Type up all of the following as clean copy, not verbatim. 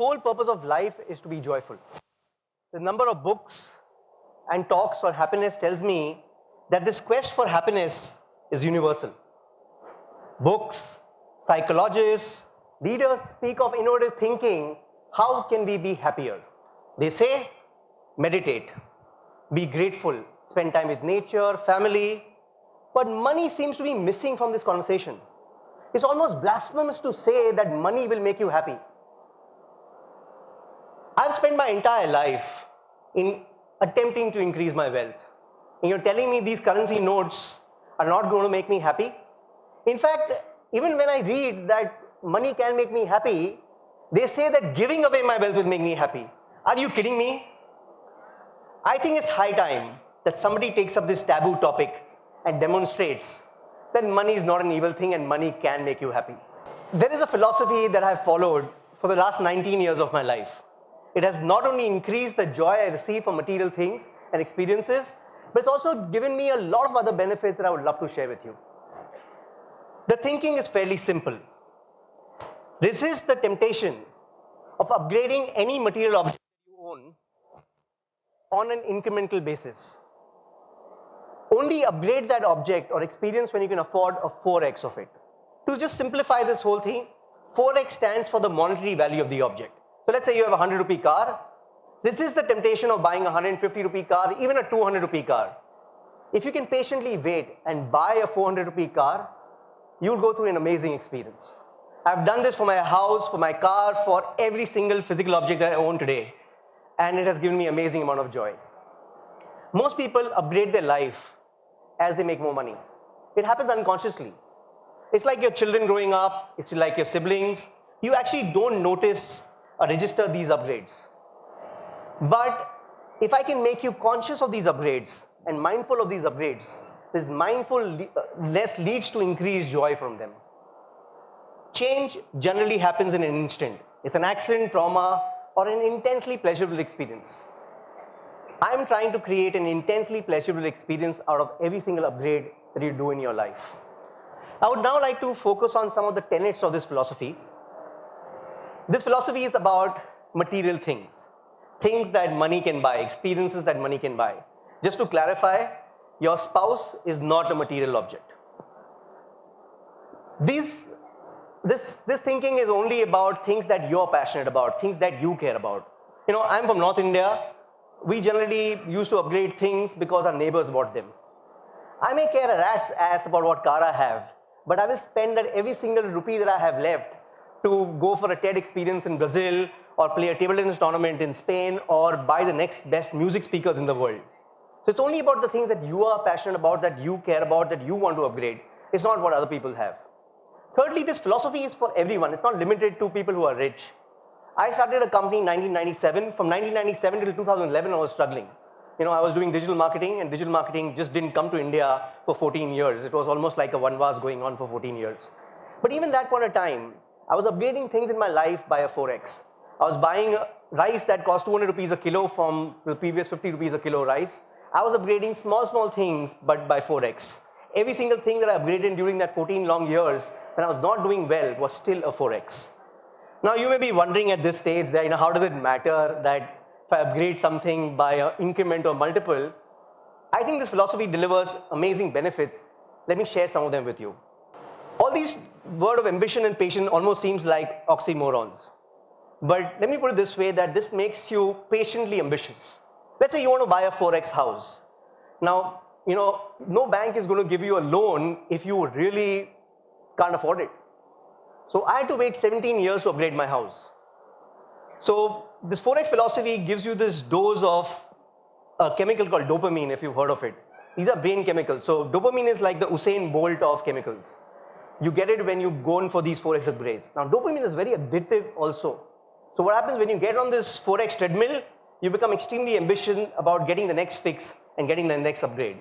sole purpose of life is to be joyful. The number of books and talks on happiness tells me that this quest for happiness is universal. Books, psychologists, leaders speak of innovative thinking. How can we be happier? They say, meditate, be grateful, spend time with nature, family. But money seems to be missing from this conversation. It's almost blasphemous to say that money will make you happy. I've spent my entire life in attempting to increase my wealth. And you're telling me these currency notes are not going to make me happy? In fact, even when I read that money can make me happy, they say that giving away my wealth will make me happy. Are you kidding me? I think it's high time that somebody takes up this taboo topic and demonstrates that money is not an evil thing and money can make you happy. There is a philosophy that I've followed for the last 19 years of my life. It has not only increased the joy I receive from material things and experiences, but it's also given me a lot of other benefits that I would love to share with you. The thinking is fairly simple. Resist the temptation of upgrading any material object you own on an incremental basis. Only upgrade that object or experience when you can afford a 4x of it. To just simplify this whole thing, 4x stands for the monetary value of the object. So let's say you have a 100 rupee car. Resist the temptation of buying a 150 rupee car, even a 200 rupee car. If you can patiently wait and buy a 400 rupee car, you'll go through an amazing experience. I've done this for my house, for my car, for every single physical object that I own today. And it has given me an amazing amount of joy. Most people upgrade their life as they make more money. It happens unconsciously. It's like your children growing up, it's like your siblings. You actually don't notice or register these upgrades. But if I can make you conscious of these upgrades and mindful of these upgrades, this mindfulness leads to increased joy from them. Change generally happens in an instant. It's an accident, trauma, or an intensely pleasurable experience. I'm trying to create an intensely pleasurable experience out of every single upgrade that you do in your life. I would now like to focus on some of the tenets of this philosophy. This philosophy is about material things, things that money can buy, experiences that money can buy. Just to clarify, your spouse is not a material object. This thinking is only about things that you're passionate about, things that you care about. You know, I'm from North India. We generally used to upgrade things because our neighbors bought them. I may care a rat's ass about what car I have, but I will spend that every single rupee that I have left to go for a TED experience in Brazil, or play a table tennis tournament in Spain, or buy the next best music speakers in the world. So it's only about the things that you are passionate about, that you care about, that you want to upgrade. It's not what other people have. Thirdly, this philosophy is for everyone. It's not limited to people who are rich. I started a company in 1997. From 1997 till 2011, I was struggling. You know, I was doing digital marketing, and digital marketing just didn't come to India for 14 years. It was almost like a vanvas going on for 14 years. But even that point of time, I was upgrading things in my life by a 4x. I was buying rice that cost 200 rupees a kilo from the previous 50 rupees a kilo rice. I was upgrading small things, but by 4x. Every single thing that I upgraded during that 14 long years, when I was not doing well, was still a 4x. Now you may be wondering at this stage that, you know, how does it matter that if I upgrade something by an increment or multiple? I think this philosophy delivers amazing benefits. Let me share some of them with you. All these words of ambition and patience almost seems like oxymorons. But let me put it this way, that this makes you patiently ambitious. Let's say you want to buy a 4x house. Now, you know, no bank is going to give you a loan if you really can't afford it. So I had to wait 17 years to upgrade my house. So this 4x philosophy gives you this dose of a chemical called dopamine, if you've heard of it. These are brain chemicals. So dopamine is like the Usain Bolt of chemicals. You get it when you go in for these 4x upgrades. Now dopamine is very addictive also. So what happens when you get on this 4x treadmill, you become extremely ambitious about getting the next fix and getting the next upgrade.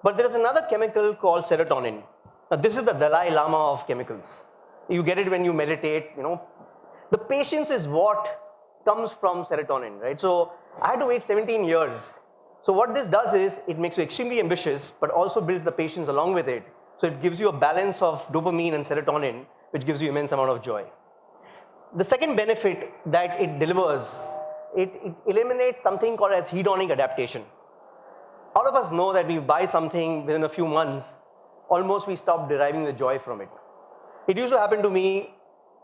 But there is another chemical called serotonin. Now this is the Dalai Lama of chemicals. You get it when you meditate, you know. The patience is what comes from serotonin, right? So I had to wait 17 years. So what this does is, it makes you extremely ambitious, but also builds the patience along with it. So it gives you a balance of dopamine and serotonin, which gives you immense amount of joy. The second benefit that it delivers, it eliminates something called as hedonic adaptation. All of us know that we buy something within a few months, almost we stop deriving the joy from it. It used to happen to me,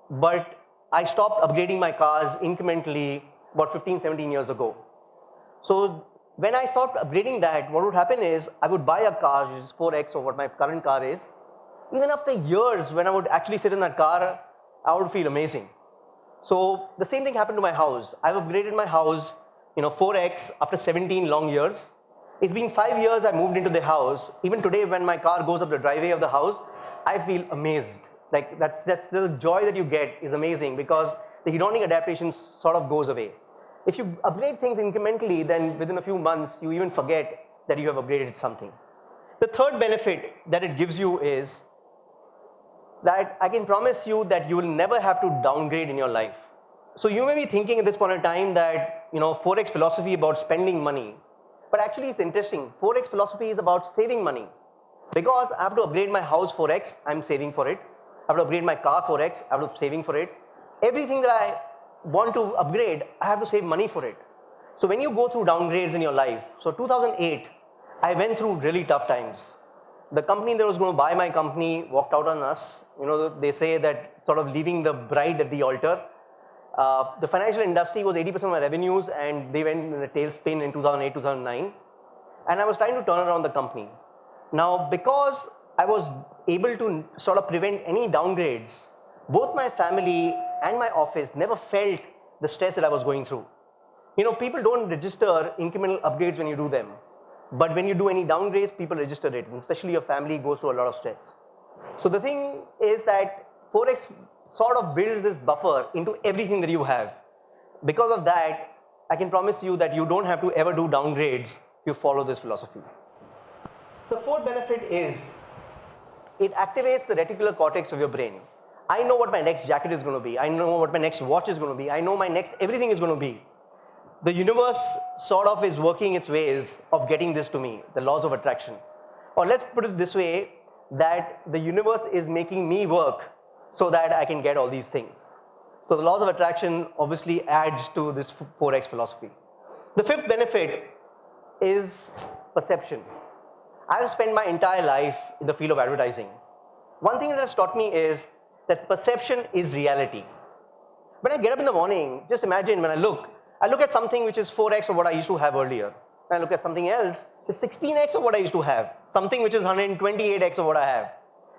but I stopped upgrading my cars incrementally about 15, 17 years ago. So when I stopped upgrading that, what would happen is I would buy a car which is 4x of what my current car is. Even after years, when I would actually sit in that car, I would feel amazing. So the same thing happened to my house. I've upgraded my house, 4x after 17 long years. It's been 5 years I moved into the house. Even today, when my car goes up the driveway of the house, I feel amazed. Like that's the joy that you get is amazing because the hedonic adaptation sort of goes away. If you upgrade things incrementally, then within a few months, you even forget that you have upgraded something. The third benefit that it gives you is that I can promise you that you will never have to downgrade in your life. So you may be thinking at this point in time that 4x philosophy about spending money, but actually it's interesting. 4x philosophy is about saving money. Because I have to upgrade my house 4x, I'm saving for it. I have to upgrade my car 4x, I have to saving for it. Everything that I want to upgrade, I have to save money for it. So when you go through downgrades in your life, so 2008, I went through really tough times. The company that was going to buy my company walked out on us. They say that sort of leaving the bride at the altar. The financial industry was 80% of my revenues and they went in a tailspin in 2008, 2009. And I was trying to turn around the company. Now, because I was able to sort of prevent any downgrades, both my family and my office never felt the stress that I was going through. People don't register incremental upgrades when you do them. But when you do any downgrades, people register it, and especially your family goes through a lot of stress. So the thing is that 4x sort of builds this buffer into everything that you have. Because of that, I can promise you that you don't have to ever do downgrades if you follow this philosophy. The fourth benefit is it activates the reticular cortex of your brain. I know what my next jacket is going to be. I know what my next watch is going to be. I know my next everything is going to be. The universe sort of is working its ways of getting this to me, the laws of attraction. Or let's put it this way, that the universe is making me work so that I can get all these things. So the laws of attraction obviously adds to this 4x philosophy. The fifth benefit is perception. I have spent my entire life in the field of advertising. One thing that has taught me is that perception is reality. When I get up in the morning, just imagine when I look at something which is 4x of what I used to have earlier. When I look at something else, it's 16x of what I used to have. Something which is 128x of what I have.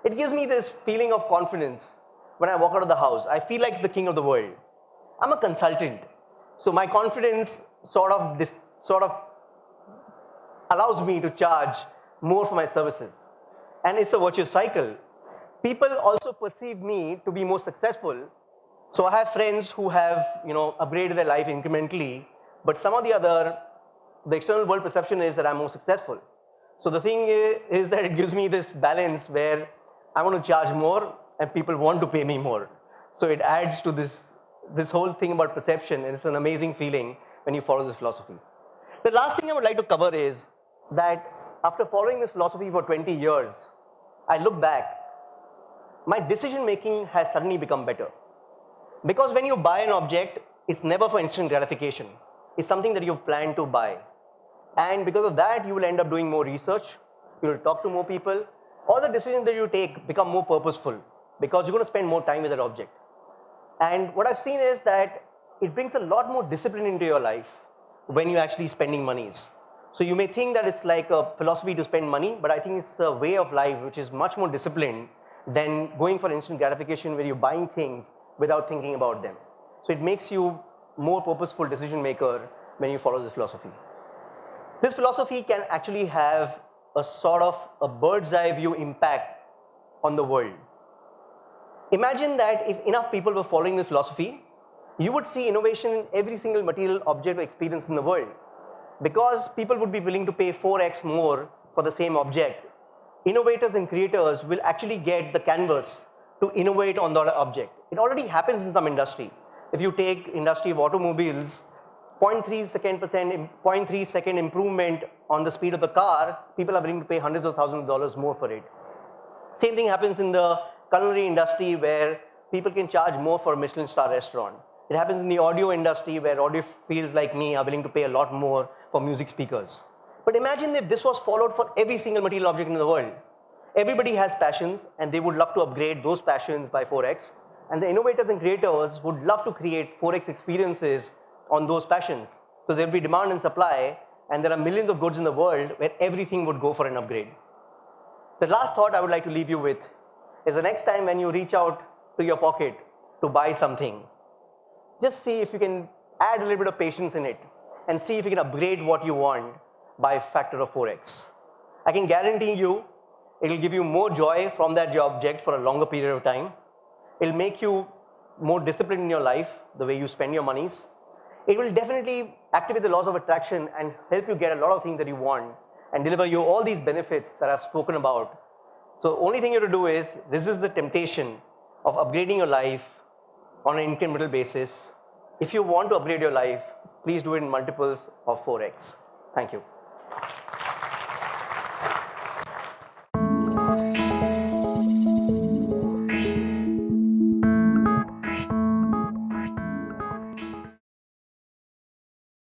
It gives me this feeling of confidence when I walk out of the house. I feel like the king of the world. I'm a consultant. So my confidence sort of allows me to charge more for my services. And it's a virtuous cycle. People also perceive me to be more successful. So I have friends who have, upgraded their life incrementally, but some of the external world perception is that I'm more successful. So the thing is that it gives me this balance where I want to charge more and people want to pay me more. So it adds to this whole thing about perception, and it's an amazing feeling when you follow this philosophy. The last thing I would like to cover is that after following this philosophy for 20 years, I look back, my decision making has suddenly become better. Because when you buy an object, it's never for instant gratification. It's something that you've planned to buy. And because of that, you will end up doing more research. You will talk to more people. All the decisions that you take become more purposeful because you're going to spend more time with that object. And what I've seen is that it brings a lot more discipline into your life when you're actually spending monies. So you may think that it's like a philosophy to spend money, but I think it's a way of life which is much more disciplined than going for instant gratification where you're buying things without thinking about them. So it makes you more purposeful decision maker when you follow this philosophy. This philosophy can actually have a sort of a bird's eye view impact on the world. Imagine that if enough people were following this philosophy, you would see innovation in every single material object or experience in the world. Because people would be willing to pay 4x more for the same object, innovators and creators will actually get the canvas to innovate on that object. It already happens in some industry. If you take industry of automobiles, 0.3 second improvement on the speed of the car, people are willing to pay hundreds of thousands of dollars more for it. Same thing happens in the culinary industry where people can charge more for a Michelin star restaurant. It happens in the audio industry where audiophiles like me are willing to pay a lot more for music speakers. But imagine if this was followed for every single material object in the world. Everybody has passions and they would love to upgrade those passions by 4x. And the innovators and creators would love to create 4x experiences on those passions. So there'll be demand and supply, and there are millions of goods in the world where everything would go for an upgrade. The last thought I would like to leave you with is the next time when you reach out to your pocket to buy something, just see if you can add a little bit of patience in it and see if you can upgrade what you want by a factor of 4x. I can guarantee you it will give you more joy from that object for a longer period of time. It will make you more disciplined in your life, the way you spend your monies. It will definitely activate the laws of attraction and help you get a lot of things that you want and deliver you all these benefits that I've spoken about. So the only thing you have to do is resist the temptation of upgrading your life on an incremental basis. If you want to upgrade your life, please do it in multiples of 4x. Thank you.